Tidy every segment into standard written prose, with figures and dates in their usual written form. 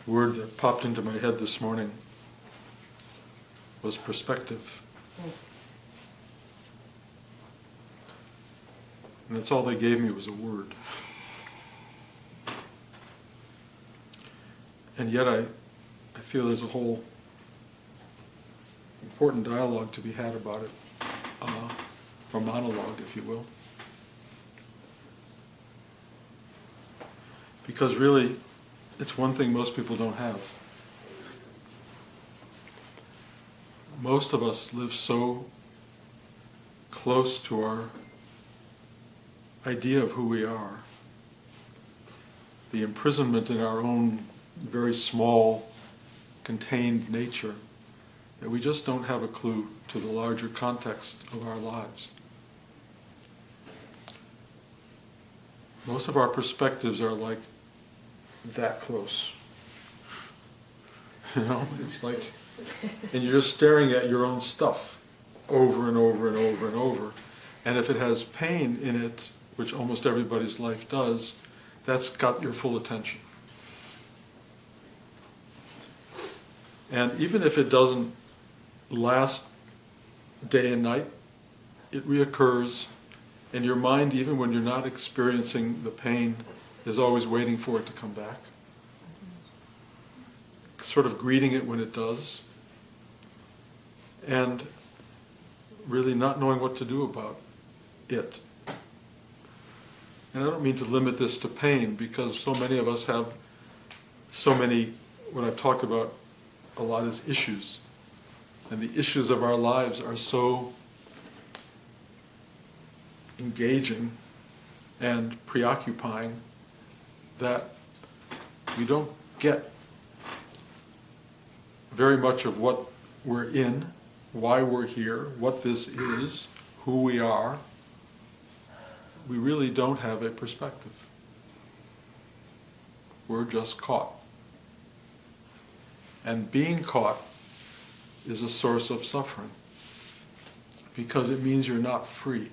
The word that popped into my head this morning was perspective. And that's all they gave me was a word. And yet I feel there's a whole important dialogue to be had about it, or monologue, if you will. Because really, it's one thing most people don't have. Most of us live so close to our idea of who we are, the imprisonment in our own very small, contained nature, that we just don't have a clue to the larger context of our lives. Most of our perspectives are like that close. You know, it's like, and you're just staring at your own stuff over and over and over and over. And if it has pain in it, which almost everybody's life does, that's got your full attention. And even if it doesn't last day and night, it reoccurs, and your mind, even when you're not experiencing the pain, is always waiting for it to come back. Sort of greeting it when it does, and really not knowing what to do about it. And I don't mean to limit this to pain, because so many of us have so many, what I've talked about a lot is issues. And the issues of our lives are so engaging and preoccupying that we don't get very much of what we're in, why we're here, what this is, who we are. We really don't have a perspective. We're just caught. And being caught is a source of suffering, because it means you're not free.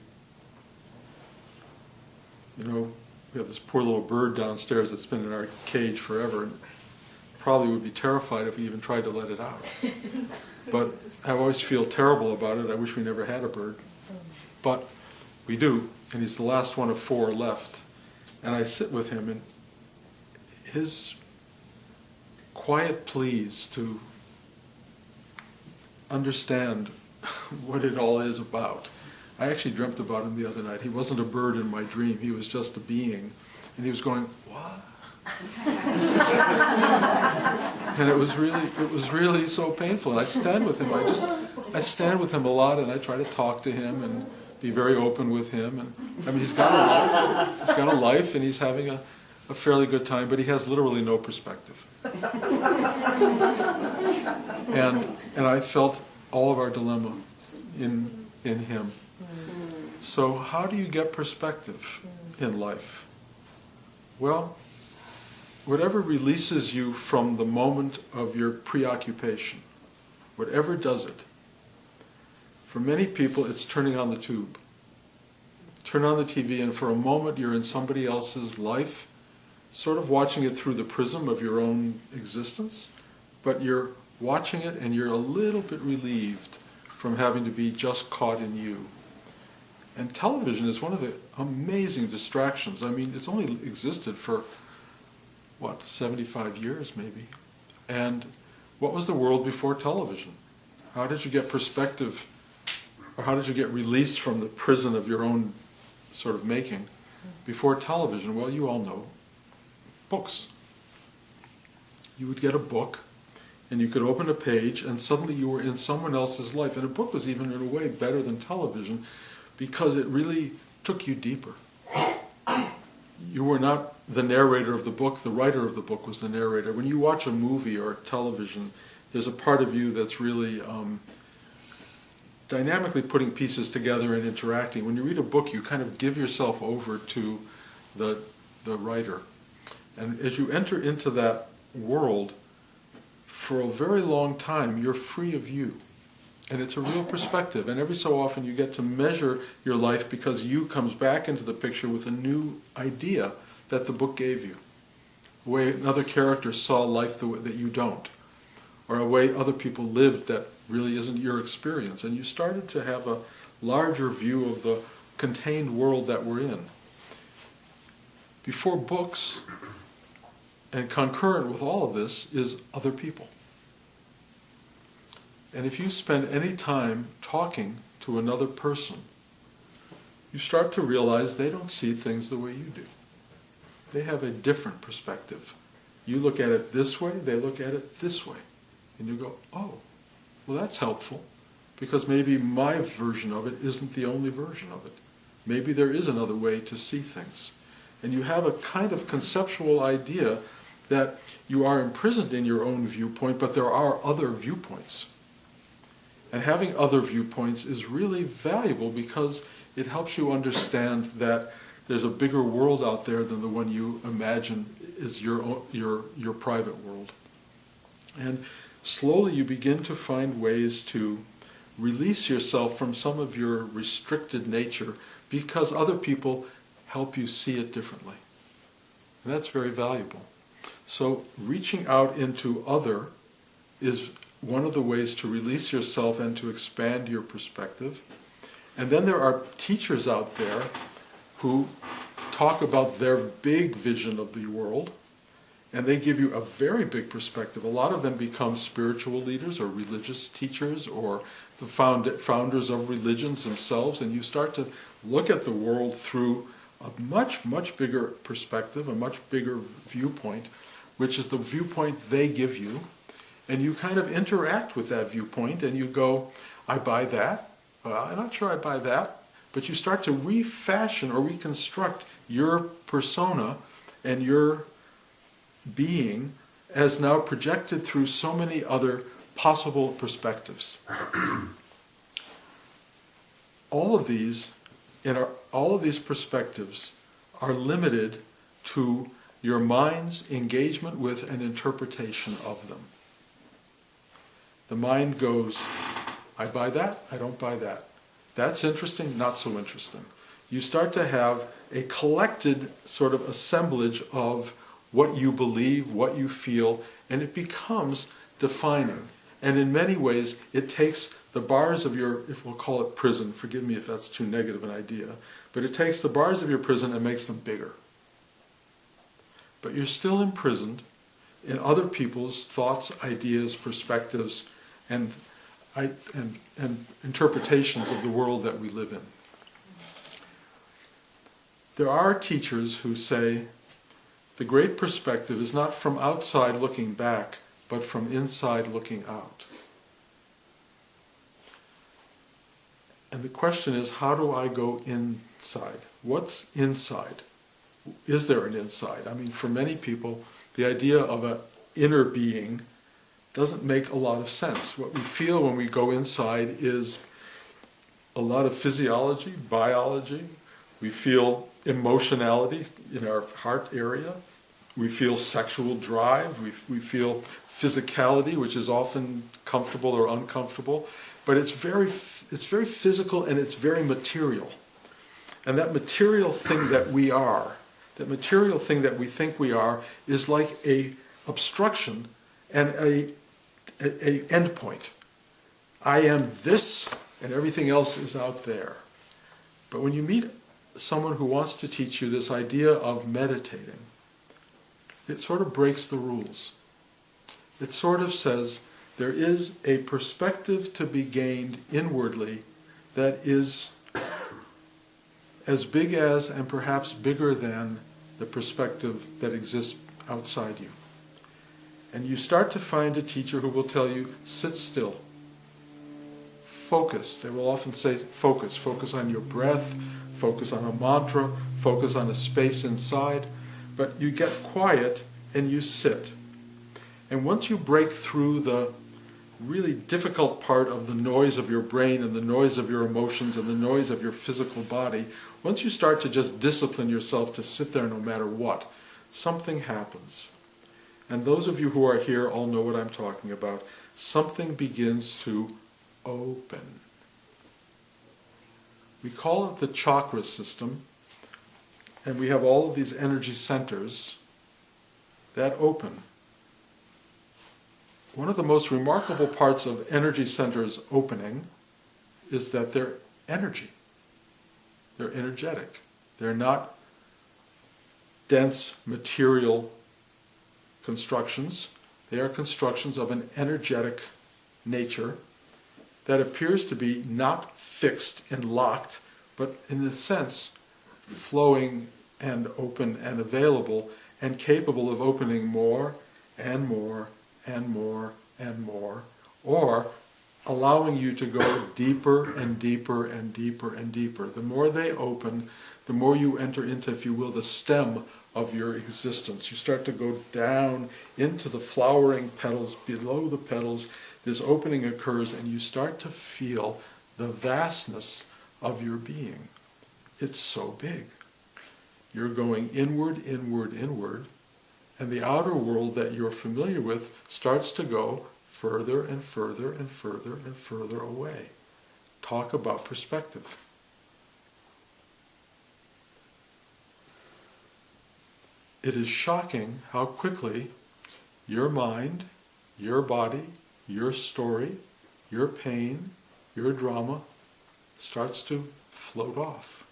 You know, we have this poor little bird downstairs that's been in our cage forever, and probably would be terrified if we even tried to let it out. But I always feel terrible about it. I wish we never had a bird. But we do, and he's the last one of 4 left. And I sit with him, and his quiet pleas to understand what it all is about. I actually dreamt about him the other night. He wasn't a bird in my dream. He was just a being. And he was going, what? And it was really so painful. And I stand with him. I stand with him a lot, and I try to talk to him and be very open with him. And I mean, he's got a life. He's got a life, and he's having a fairly good time, but he has literally no perspective. And I felt all of our dilemma in him. So how do you get perspective in life? Well, whatever releases you from the moment of your preoccupation, whatever does it, for many people it's turning on the tube. Turn on the TV, and for a moment you're in somebody else's life, sort of watching it through the prism of your own existence, but you're watching it and you're a little bit relieved from having to be just caught in you. And television is one of the amazing distractions. I mean, it's only existed for, 75 years maybe. And what was the world before television? How did you get perspective, or how did you get released from the prison of your own sort of making before television? Well, you all know. Books. You would get a book, and you could open a page, and suddenly you were in someone else's life. And a book was even in a way better than television, because it really took you deeper. You were not the narrator of the book, the writer of the book was the narrator. When you watch a movie or television, there's a part of you that's really dynamically putting pieces together and interacting. When you read a book, you kind of give yourself over to the writer. And as you enter into that world, for a very long time, you're free of you. And it's a real perspective. And every so often you get to measure your life, because you comes back into the picture with a new idea that the book gave you. a way another character saw life the way that you don't, or a way other people lived that really isn't your experience. And you started to have a larger view of the contained world that we're in. Before books, and concurrent with all of this, is other people. And if you spend any time talking to another person, you start to realize they don't see things the way you do. They have a different perspective. You look at it this way, they look at it this way. And you go, oh, well, that's helpful, because maybe my version of it isn't the only version of it. Maybe there is another way to see things. And you have a kind of conceptual idea that you are imprisoned in your own viewpoint, but there are other viewpoints. And having other viewpoints is really valuable because it helps you understand that there's a bigger world out there than the one you imagine is your private world. And slowly you begin to find ways to release yourself from some of your restricted nature because other people help you see it differently. And that's very valuable. So reaching out into other is one of the ways to release yourself and to expand your perspective. And then there are teachers out there who talk about their big vision of the world, and they give you a very big perspective. A lot of them become spiritual leaders or religious teachers or the founders of religions themselves, and you start to look at the world through a much, much bigger perspective, a much bigger viewpoint, which is the viewpoint they give you. And you kind of interact with that viewpoint and you go, I buy that. Well, I'm not sure I buy that. But you start to refashion or reconstruct your persona and your being as now projected through so many other possible perspectives. All of these perspectives are limited to your mind's engagement with and interpretation of them. The mind goes, I buy that, I don't buy that. That's interesting, not so interesting. You start to have a collected sort of assemblage of what you believe, what you feel, and it becomes defining. And in many ways, it takes the bars of your, if we'll call it prison, forgive me if that's too negative an idea, but it takes the bars of your prison and makes them bigger. But you're still imprisoned in other people's thoughts, ideas, perspectives, and interpretations of the world that we live in. There are teachers who say the great perspective is not from outside looking back, but from inside looking out. And the question is, how do I go inside? What's inside? Is there an inside? I mean, for many people, the idea of an inner being doesn't make a lot of sense. What we feel when we go inside is a lot of physiology, biology. We feel emotionality in our heart area. We feel sexual drive. We feel physicality, which is often comfortable or uncomfortable. But it's very physical and it's very material. And that material thing that we are, that material thing that we think we are, is like a obstruction and a end point. I am this and everything else is out there. But when you meet someone who wants to teach you this idea of meditating, it sort of breaks the rules. It sort of says there is a perspective to be gained inwardly that is as big as and perhaps bigger than the perspective that exists outside you. And you start to find a teacher who will tell you, sit still. Focus. They will often say, focus. Focus on your breath, focus on a mantra, focus on a space inside. But you get quiet and you sit. And once you break through the really difficult part of the noise of your brain and the noise of your emotions and the noise of your physical body, once you start to just discipline yourself to sit there no matter what, something happens. And those of you who are here all know what I'm talking about. Something begins to open. We call it the chakra system, and we have all of these energy centers that open. One of the most remarkable parts of energy centers opening is that they're energy. They're energetic. They're not dense material constructions. They are constructions of an energetic nature that appears to be not fixed and locked, but in a sense flowing and open and available and capable of opening more and more and more and more, or allowing you to go deeper and deeper and deeper and deeper. The more they open, the more you enter into, if you will, the stem of your existence. You start to go down into the flowering petals, below the petals. This opening occurs and you start to feel the vastness of your being. It's so big. You're going inward, inward, inward, and the outer world that you're familiar with starts to go further and further and further and further away. Talk about perspective. It is shocking how quickly your mind, your body, your story, your pain, your drama starts to float off.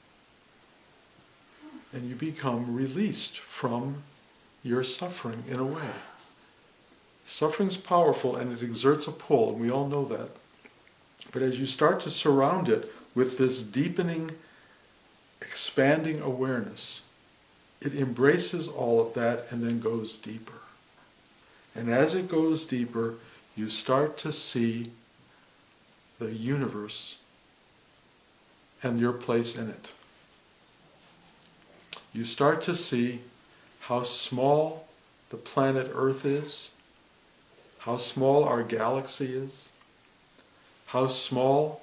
And you become released from your suffering in a way. Suffering's powerful and it exerts a pull, and we all know that. But as you start to surround it with this deepening, expanding awareness, it embraces all of that and then goes deeper. And as it goes deeper, you start to see the universe and your place in it. You start to see how small the planet Earth is, how small our galaxy is, how small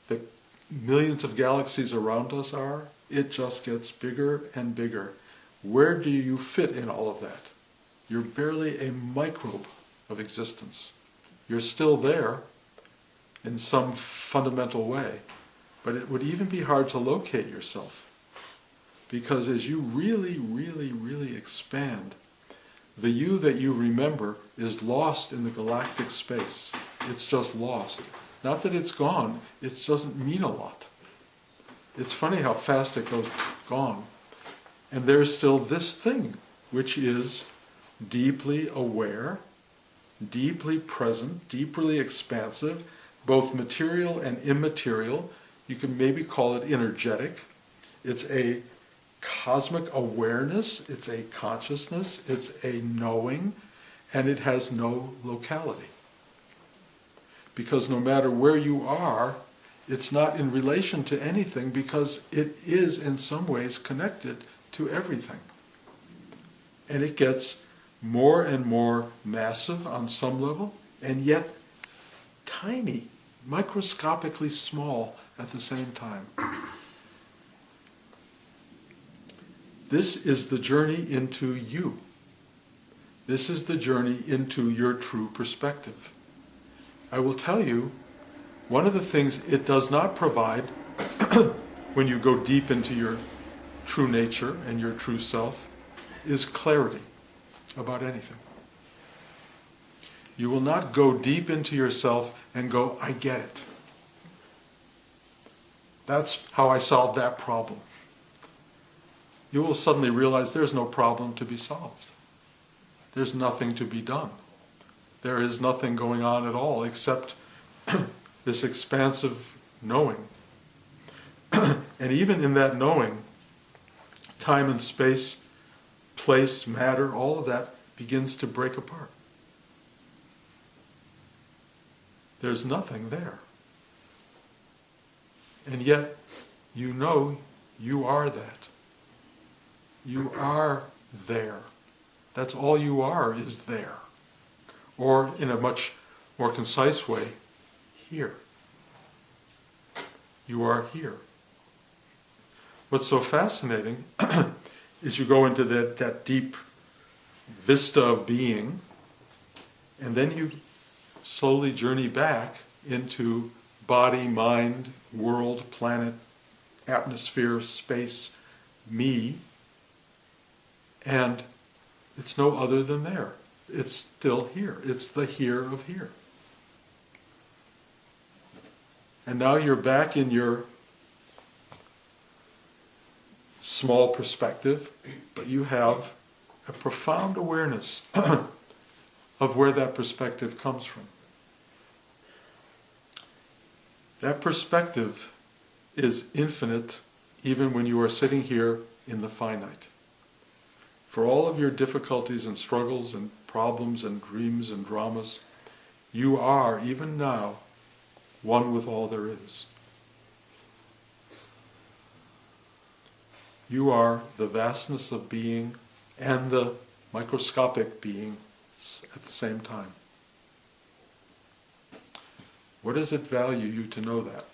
the millions of galaxies around us are. It just gets bigger and bigger. Where do you fit in all of that? You're barely a microbe of existence. You're still there in some fundamental way, but it would even be hard to locate yourself. Because as you really, really, really expand, the you that you remember is lost in the galactic space. It's just lost. Not that it's gone, it doesn't mean a lot. It's funny how fast it goes gone. And there's still this thing, which is deeply aware, deeply present, deeply expansive, both material and immaterial. You can maybe call it energetic. It's a cosmic awareness, it's a consciousness, it's a knowing, and it has no locality. Because no matter where you are, it's not in relation to anything because it is in some ways connected to everything. And it gets more and more massive on some level, and yet tiny, microscopically small at the same time. This is the journey into you. This is the journey into your true perspective. I will tell you, one of the things it does not provide when you go deep into your true nature and your true self is clarity about anything. You will not go deep into yourself and go, I get it. That's how I solved that problem. You will suddenly realize there's no problem to be solved. There's nothing to be done. There is nothing going on at all except this expansive knowing. And even in that knowing, time and space, place, matter, all of that begins to break apart. There's nothing there. And yet, you know you are that. You are there. That's all you are, is there. Or in a much more concise way, here. You are here. What's so fascinating is you go into that deep vista of being, and then you slowly journey back into body, mind, world, planet, atmosphere, space, me, and It's no other than there. It's still here. It's the here of here. And now you're back in your small perspective, but you have a profound awareness of where that perspective comes from. That perspective is infinite even when you are sitting here in the finite. For all of your difficulties and struggles and problems and dreams and dramas, you are, even now, one with all there is. You are the vastness of being and the microscopic being at the same time. What does it value you to know that?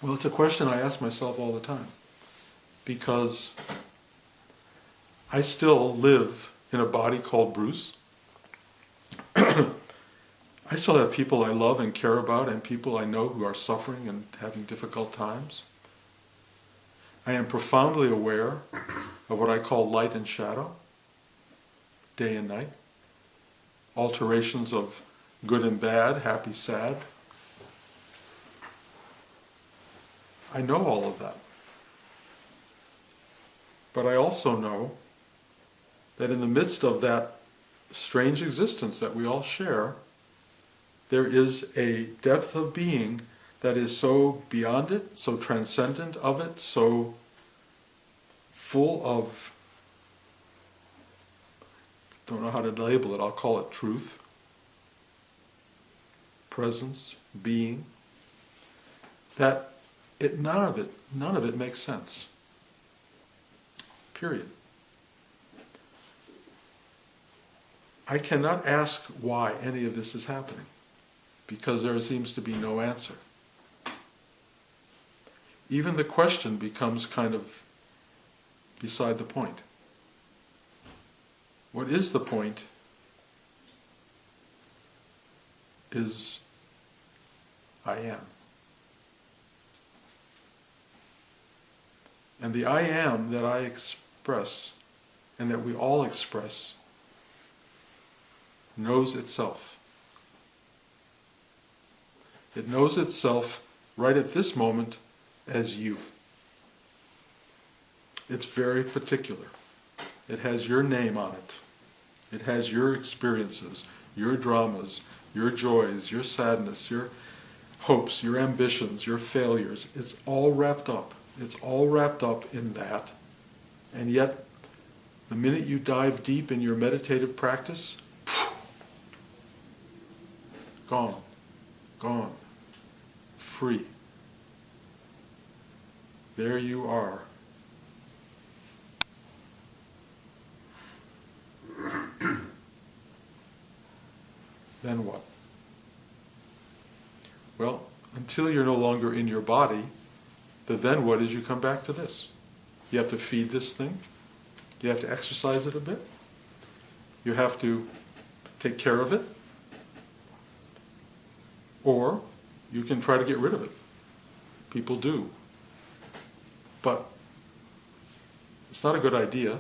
Well, it's a question I ask myself all the time, because I still live in a body called Bruce. I still have people I love and care about, and people I know who are suffering and having difficult times. I am profoundly aware of what I call light and shadow, day and night, alterations of good and bad, happy, sad. I know all of that. But I also know that in the midst of that strange existence that we all share, there is a depth of being that is so beyond it, so transcendent of it, so full of, don't know how to label it, I'll call it truth, presence, being, that none of it makes sense. Period. I cannot ask why any of this is happening, because there seems to be no answer. Even the question becomes kind of beside the point. What is the point is I am. And the I am that I express, and that we all express, knows itself. It knows itself right at this moment as you. It's very particular. It has your name on it. It has your experiences, your dramas, your joys, your sadness, your hopes, your ambitions, your failures. It's all wrapped up. It's all wrapped up in that. And yet, the minute you dive deep in your meditative practice, gone, gone, free. There you are. Then what? Well, until you're no longer in your body, the then what is you come back to this. You have to feed this thing. You have to exercise it a bit. You have to take care of it. Or you can try to get rid of it. People do. But it's not a good idea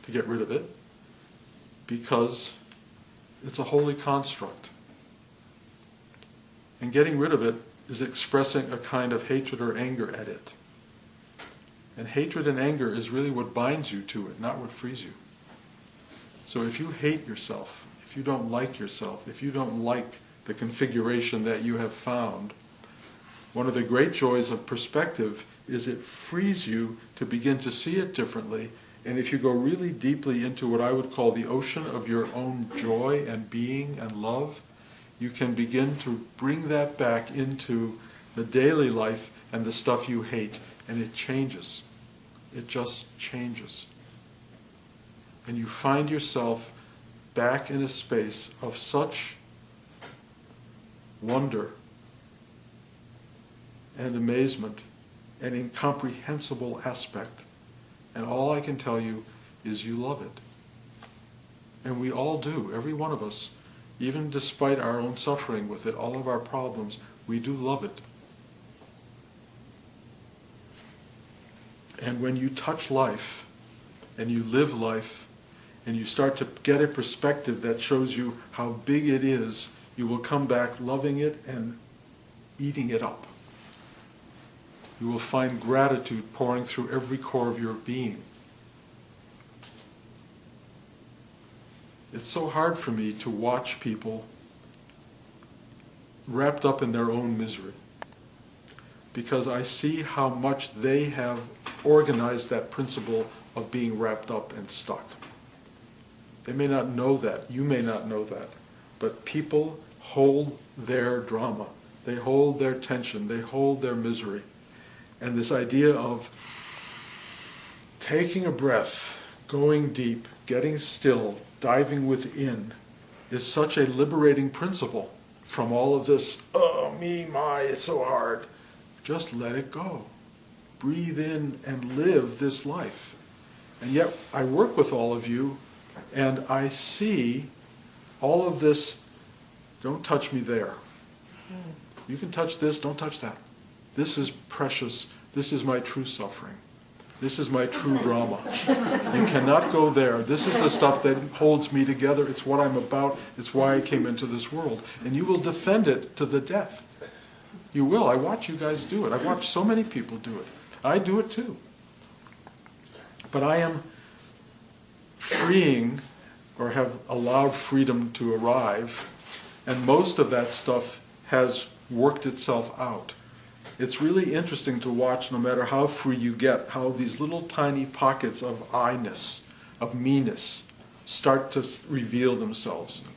to get rid of it, because it's a holy construct. And getting rid of it is expressing a kind of hatred or anger at it. And hatred and anger is really what binds you to it, not what frees you. So if you hate yourself, if you don't like yourself, if you don't like the configuration that you have found, one of the great joys of perspective is it frees you to begin to see it differently. And if you go really deeply into what I would call the ocean of your own joy and being and love, you can begin to bring that back into the daily life and the stuff you hate, and it changes. It just changes. And you find yourself back in a space of such wonder and amazement and incomprehensible aspect. And all I can tell you is you love it. And we all do, every one of us, even despite our own suffering with it, all of our problems, we do love it. And when you touch life and you live life, and you start to get a perspective that shows you how big it is, you will come back loving it and eating it up. You will find gratitude pouring through every core of your being. It's so hard for me to watch people wrapped up in their own misery, because I see how much they have organized that principle of being wrapped up and stuck. They may not know that, you may not know that, but people hold their drama, they hold their tension, they hold their misery. And this idea of taking a breath, going deep, getting still, diving within, is such a liberating principle from all of this, oh, me, my, it's so hard. Just let it go. Breathe in and live this life. And yet I work with all of you, and I see all of this, don't touch me there. You can touch this, don't touch that. This is precious. This is my true suffering. This is my true drama. You cannot go there. This is the stuff that holds me together. It's what I'm about. It's why I came into this world. And you will defend it to the death. You will. I watch you guys do it. I've watched so many people do it. I do it too. But I am freeing, or have allowed freedom to arrive, and most of that stuff has worked itself out. It's really interesting to watch, no matter how free you get, how these little tiny pockets of I-ness, of me-ness, start to reveal themselves.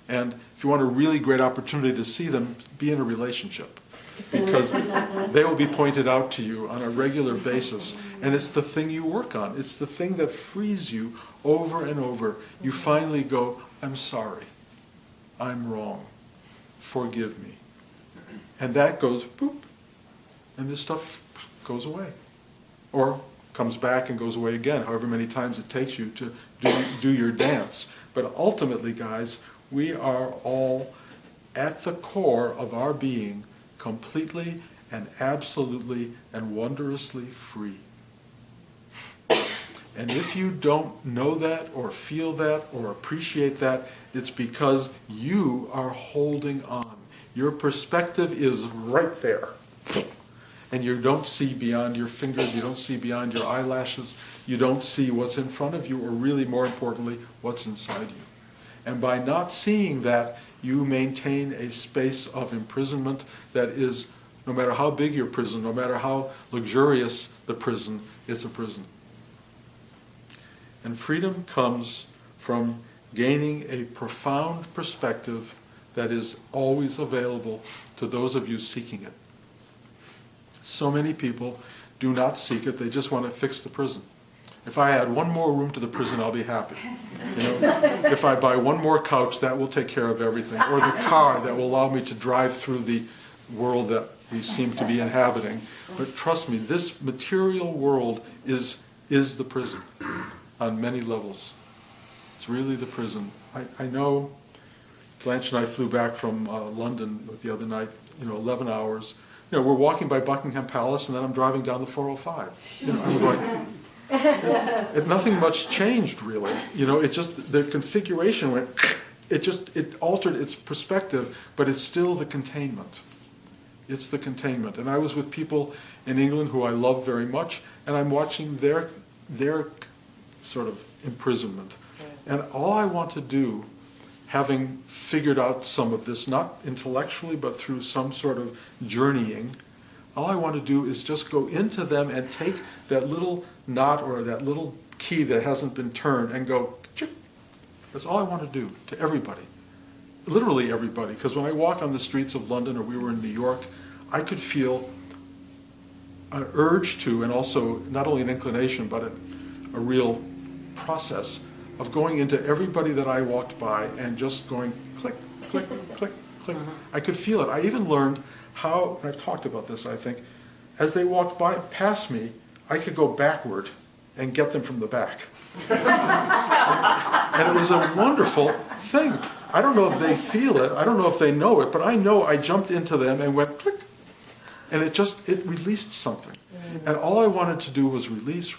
And if you want a really great opportunity to see them, be in a relationship, because they will be pointed out to you on a regular basis. And it's the thing you work on. It's the thing that frees you over and over. You finally go, I'm sorry. I'm wrong. Forgive me. And that goes, boop, and this stuff goes away. Or comes back and goes away again, however many times it takes you to do your dance. But ultimately, guys, we are all at the core of our being completely and absolutely and wondrously free. And if you don't know that or feel that or appreciate that, it's because you are holding on. Your perspective is right there. And you don't see beyond your fingers, you don't see beyond your eyelashes, you don't see what's in front of you, or really more importantly, what's inside you. And by not seeing that, you maintain a space of imprisonment that is, no matter how big your prison, no matter how luxurious the prison, it's a prison. And freedom comes from gaining a profound perspective that is always available to those of you seeking it. So many people do not seek it, they just want to fix the prison. If I add one more room to the prison, I'll be happy. You know, if I buy one more couch, that will take care of everything. Or the car that will allow me to drive through the world that we seem to be inhabiting. But trust me, this material world is the prison on many levels. It's really the prison. I know Blanche and I flew back from London the other night, 11 hours. We're walking by Buckingham Palace, and then I'm driving down the 405. I'm going, nothing much changed really. It just, the configuration went, it altered its perspective, but it's still the containment. It's the containment. And I was with people in England who I love very much, and I'm watching their sort of imprisonment. And all I want to do, having figured out some of this, not intellectually, but through some sort of journeying, all I want to do is just go into them and take that little knot or that little key that hasn't been turned and go, chick. That's all I want to do to everybody. Literally everybody. Because when I walk on the streets of London, or we were in New York, I could feel an urge to, and also not only an inclination, but a real process of going into everybody that I walked by and just going click, click, click, click. I could feel it. I even learned how, and I've talked about this, I think, as they walked by past me, I could go backward and get them from the back. And it was a wonderful thing. I don't know if they feel it, I don't know if they know it, but I know I jumped into them and went click. And it released something. And all I wanted to do was release.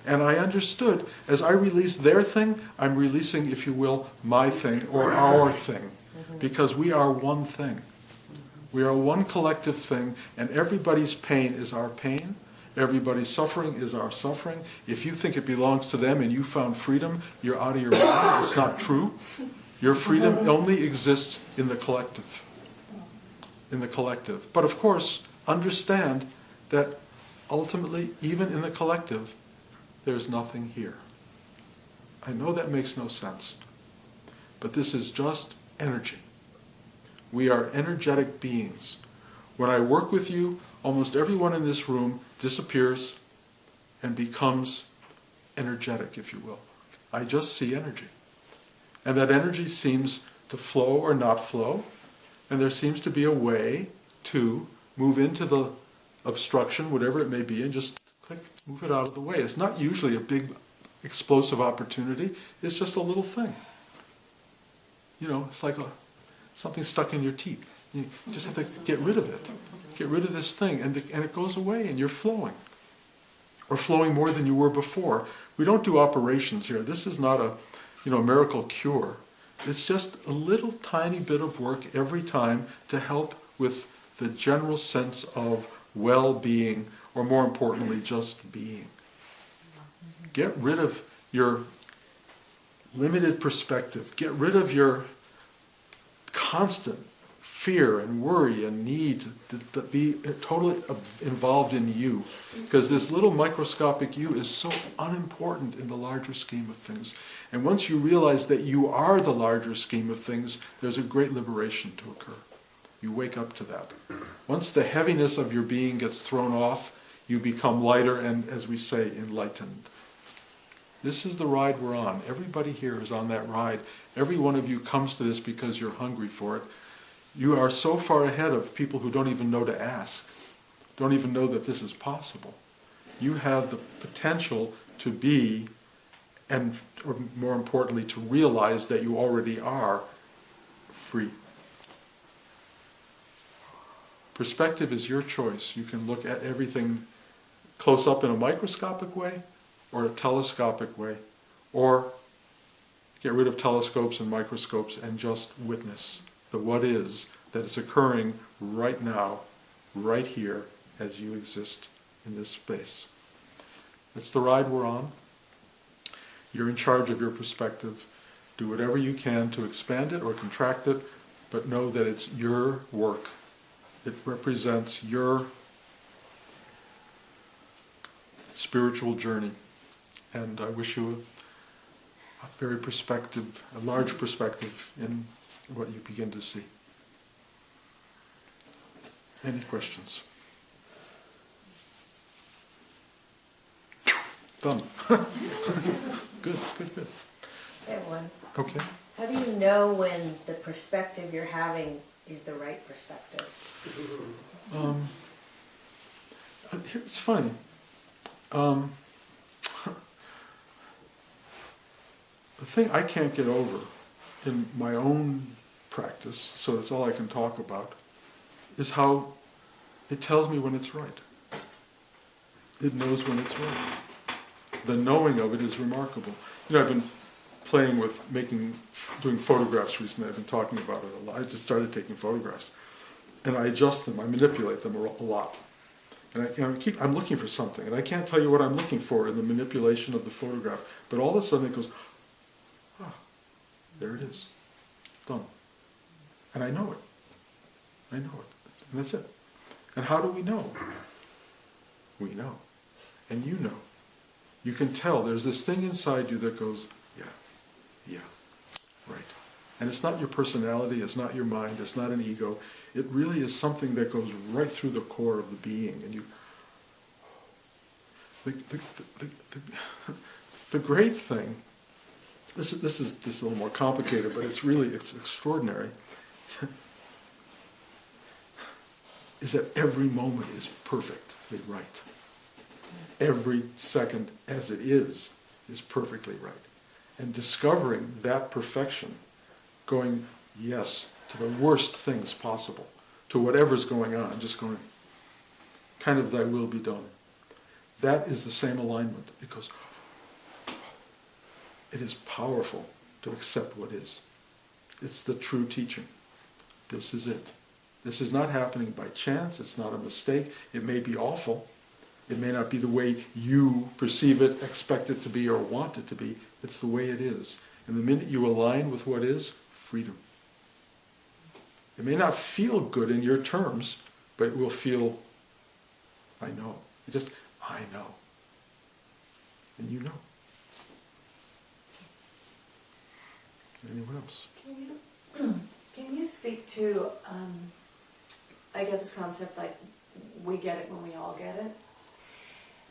And I understood, as I released their thing, I'm releasing, if you will, my thing, or our thing. Because we are one thing. We are one collective thing, and everybody's pain is our pain. Everybody's suffering is our suffering. If you think it belongs to them and you found freedom, you're out of your mind. It's not true. Your freedom only exists in the collective. In the collective. But of course, understand that ultimately, even in the collective, there's nothing here. I know that makes no sense. But this is just energy. We are energetic beings. When I work with you, almost everyone in this room disappears and becomes energetic, if you will. I just see energy. And that energy seems to flow or not flow, and there seems to be a way to move into the obstruction, whatever it may be, and just click, move it out of the way. It's not usually a big, explosive opportunity. It's just a little thing. You know, it's like something stuck in your teeth. You just have to get rid of it. Get rid of this thing, and it goes away, and you're flowing. Or flowing more than you were before. We don't do operations here. This is not a miracle cure. It's just a little tiny bit of work every time to help with the general sense of well-being, or more importantly, just being. Get rid of your limited perspective. Get rid of your constant fear and worry and need to be totally involved in you. Because this little microscopic you is so unimportant in the larger scheme of things. And once you realize that you are the larger scheme of things, there's a great liberation to occur. You wake up to that. Once the heaviness of your being gets thrown off, you become lighter and, as we say, enlightened. This is the ride we're on. Everybody here is on that ride. Every one of you comes to this because you're hungry for it. You are so far ahead of people who don't even know to ask, don't even know that this is possible. You have the potential to be, and or more importantly, to realize that you already are free. Perspective is your choice. You can look at everything close up in a microscopic way, or a telescopic way, or get rid of telescopes and microscopes and just witness the what is that is occurring right now, right here, as you exist in this space. That's the ride we're on. You're in charge of your perspective. Do whatever you can to expand it or contract it, but know that it's your work. It represents your spiritual journey. And I wish you a large perspective in what you begin to see. Any questions? Done. Good. I have one. Okay. How do you know when the perspective you're having is the right perspective? It's funny. The thing I can't get over in my own practice, so that's all I can talk about, is how it tells me when it's right. It knows when it's right. The knowing of it is remarkable. I've been playing with doing photographs recently. I've been talking about it a lot. I just started taking photographs. And I adjust them, I manipulate them a lot. And I'm looking for something, and I can't tell you what I'm looking for in the manipulation of the photograph. But all of a sudden it goes, there it is. Done. And I know it. And that's it. And how do we know? We know. And you know. You can tell there's this thing inside you that goes, yeah, right. And it's not your personality, it's not your mind, it's not an ego. It really is something that goes right through the core of the being. And the great thing, this is a little more complicated, but it's extraordinary, is that every moment is perfectly right. Every second as it is perfectly right. And discovering that perfection, going, yes, to the worst things possible, to whatever's going on, just going, kind of thy will be done. That is the same alignment. It goes, it is powerful to accept what is. It's the true teaching. This is it. This is not happening by chance. It's not a mistake. It may be awful. It may not be the way you perceive it, expect it to be, or want it to be. It's the way it is. And the minute you align with what is, freedom. It may not feel good in your terms, but it will feel, I know. I know. And you know. Anyone else? Can you speak to, I get this concept like we get it when we all get it,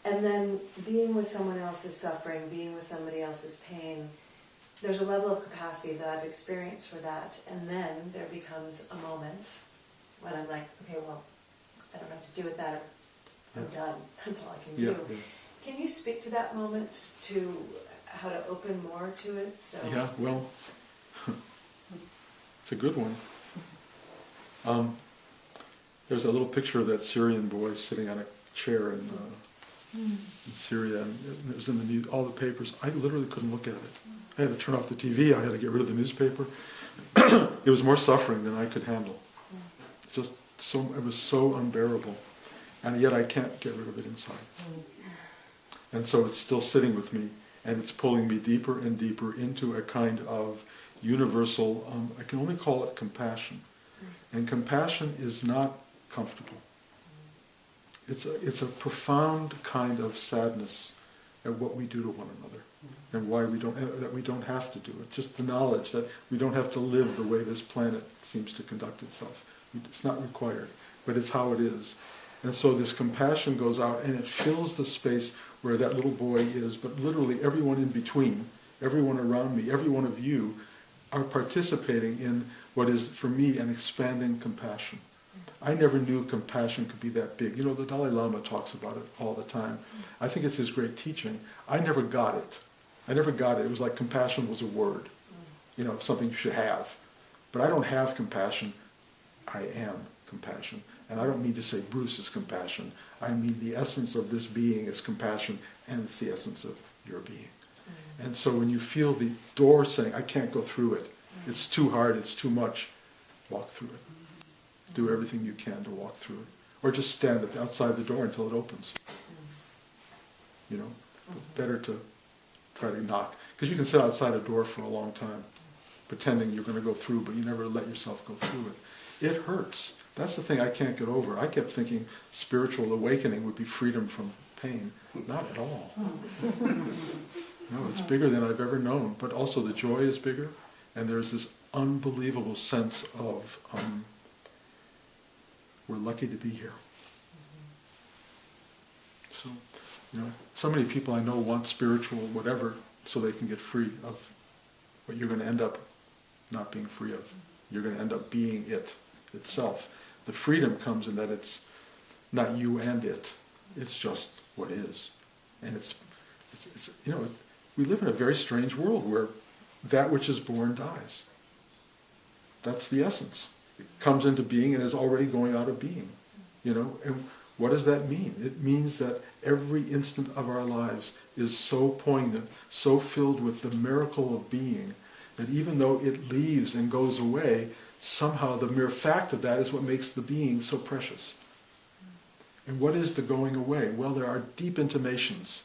and then being with someone else's suffering, being with somebody else's pain, there's a level of capacity that I've experienced for that, and then there becomes a moment when I'm like, okay, well, I don't have to do with that, I'm done, that's all I can do. Yeah. Can you speak to that moment, to how to open more to it? So. Yeah, well, it's a good one. There's a little picture of that Syrian boy sitting on a chair in Syria, and it was in the news, all the papers. I literally couldn't look at it. I had to turn off the TV, I had to get rid of the newspaper. It was more suffering than I could handle. Just so, it was so unbearable. And yet I can't get rid of it inside. And so it's still sitting with me, and it's pulling me deeper and deeper into a kind of universal, I can only call it compassion. And compassion is not comfortable. It's a profound kind of sadness at what we do to one another, and why that we don't have to do it. Just the knowledge that we don't have to live the way this planet seems to conduct itself. It's not required, but it's how it is. And so this compassion goes out, and it fills the space where that little boy is, but literally everyone in between, everyone around me, every one of you are participating in what is, for me, an expanding compassion. I never knew compassion could be that big. You know, the Dalai Lama talks about it all the time. I think it's his great teaching. I never got it. It was like compassion was a word, you know, something you should have. But I don't have compassion. I am compassion. And I don't mean to say Bruce is compassion. I mean the essence of this being is compassion, and it's the essence of your being. And so when you feel the door saying, I can't go through it, it's too hard, it's too much, walk through it. Do everything you can to walk through it. Or just stand outside the door until it opens. You know, better to try to knock. Because you can sit outside a door for a long time, pretending you're going to go through, but you never let yourself go through it. It hurts. That's the thing I can't get over. I kept thinking spiritual awakening would be freedom from pain. Not at all. No, it's bigger than I've ever known. But also the joy is bigger, and there's this unbelievable sense of we're lucky to be here. So, you know, so many people I know want spiritual whatever so they can get free of what you're going to end up not being free of. You're going to end up being it itself. The freedom comes in that it's not you and it. It's just what is. And it's you know, we live in a very strange world where that which is born dies. That's the essence. It comes into being and is already going out of being. You know, and what does that mean? It means that every instant of our lives is so poignant, so filled with the miracle of being, that even though it leaves and goes away, somehow the mere fact of that is what makes the being so precious. And what is the going away? Well, there are deep intimations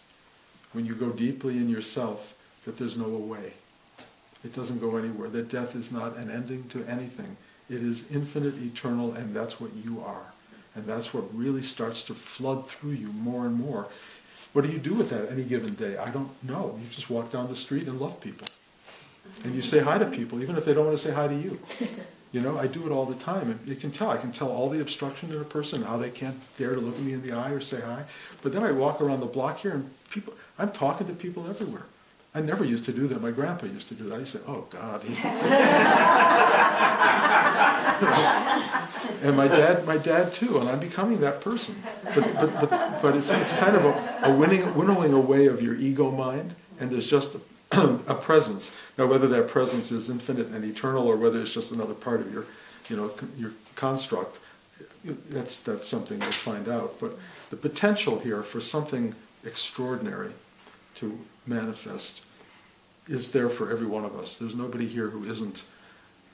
when you go deeply in yourself that there's no away. It doesn't go anywhere. That death is not an ending to anything. It is infinite, eternal, and that's what you are. And that's what really starts to flood through you more and more. What do you do with that any given day? I don't know. You just walk down the street and love people. And you say hi to people, even if they don't want to say hi to you. You know, I do it all the time. And you can tell. I can tell all the obstruction in a person, how they can't dare to look at me in the eye or say hi. But then I walk around the block here, and I'm talking to people everywhere. I never used to do that. My grandpa used to do that. I used to say, oh, God. And my dad too, and I'm becoming that person. But it's kind of a winnowing away of your ego mind, and there's just a presence. Now, whether that presence is infinite and eternal, or whether it's just another part of your construct, that's something we'll find out. But the potential here for something extraordinary to manifest is there for every one of us. There's nobody here who isn't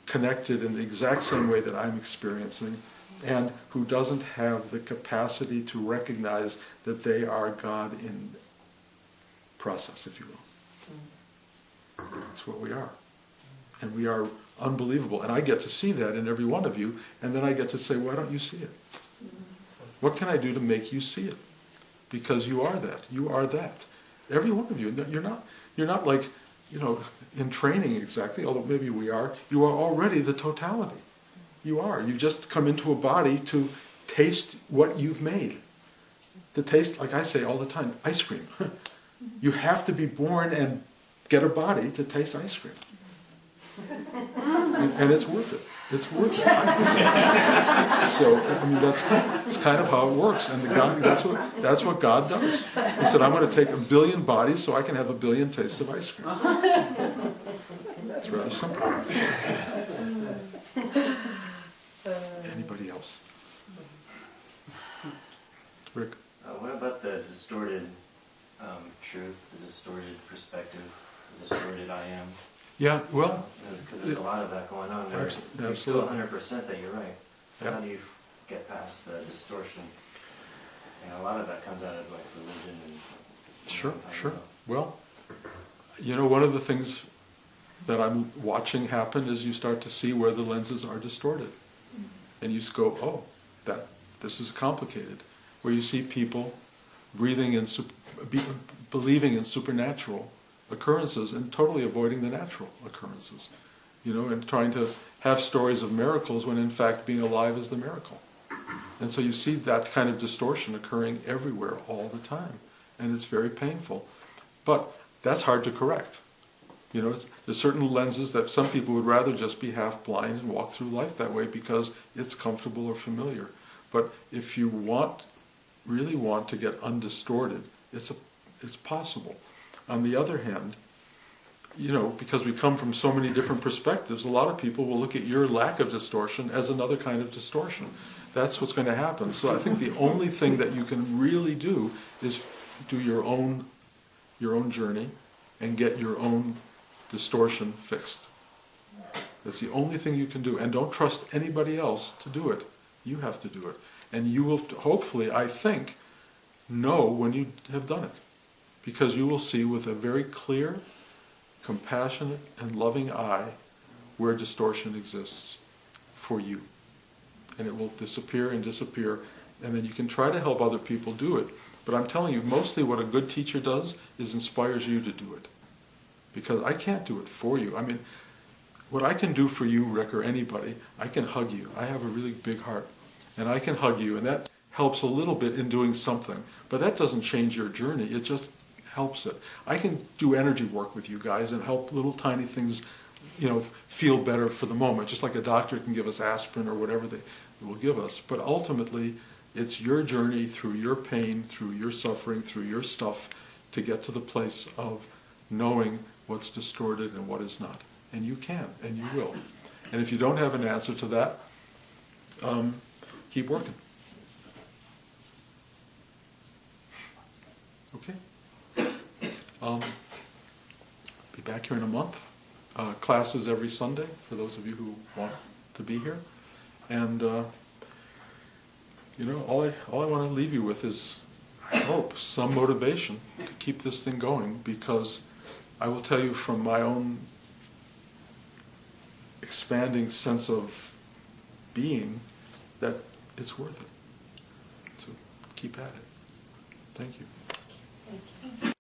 connected in the exact same way that I'm experiencing, and who doesn't have the capacity to recognize that they are God in process, if you will. That's what we are. And we are unbelievable. And I get to see that in every one of you, and then I get to say, why don't you see it? What can I do to make you see it? Because you are that. You are that. Every one of you. You're not like, in training exactly, although maybe we are. You are already the totality. You are. You've just come into a body to taste what you've made. To taste, like I say all the time, ice cream. You have to be born and get a body to taste ice cream. And it's worth it. It's worth it. So, that's kind of how it works. And that's what God does. He said, I'm going to take 1 billion bodies so I can have 1 billion tastes of ice cream. It's rather simple. Anybody else? Rick? What about the distorted truth, the distorted perspective, the distorted I am? Yeah, well... Because there's a lot of that going on there. Absolutely. You're still 100% that you're right. So Yep. how do you get past the distortion? And a lot of that comes out of like religion and... Sure. Well, one of the things that I'm watching happen is you start to see where the lenses are distorted. And you just go, oh, this is complicated. Where you see people believing in supernatural occurrences and totally avoiding the natural occurrences. And trying to have stories of miracles when in fact being alive is the miracle. And so you see that kind of distortion occurring everywhere all the time. And it's very painful. But that's hard to correct. There's certain lenses that some people would rather just be half blind and walk through life that way because it's comfortable or familiar. But if you really want to get undistorted, it's possible. On the other hand, because we come from so many different perspectives, a lot of people will look at your lack of distortion as another kind of distortion. That's what's going to happen. So I think the only thing that you can really do is do your own journey and get your own distortion fixed. That's the only thing you can do. And don't trust anybody else to do it. You have to do it. And you will hopefully, I think, know when you have done it. Because you will see with a very clear, compassionate, and loving eye where distortion exists for you. And it will disappear and disappear, and then you can try to help other people do it. But I'm telling you, mostly what a good teacher does is inspires you to do it. Because I can't do it for you. What I can do for you, Rick, or anybody, I can hug you. I have a really big heart. And I can hug you, and that helps a little bit in doing something. But that doesn't change your journey. It just helps it. I can do energy work with you guys and help little tiny things, feel better for the moment, just like a doctor can give us aspirin or whatever they will give us. But ultimately, it's your journey through your pain, through your suffering, through your stuff, to get to the place of knowing what's distorted and what is not. And you can, and you will. And if you don't have an answer to that, keep working. Okay? Be back here in a month. Classes every Sunday for those of you who want to be here. And all I want to leave you with is, I hope, some motivation to keep this thing going, because I will tell you from my own expanding sense of being that it's worth it. So keep at it. Thank you. Thank you.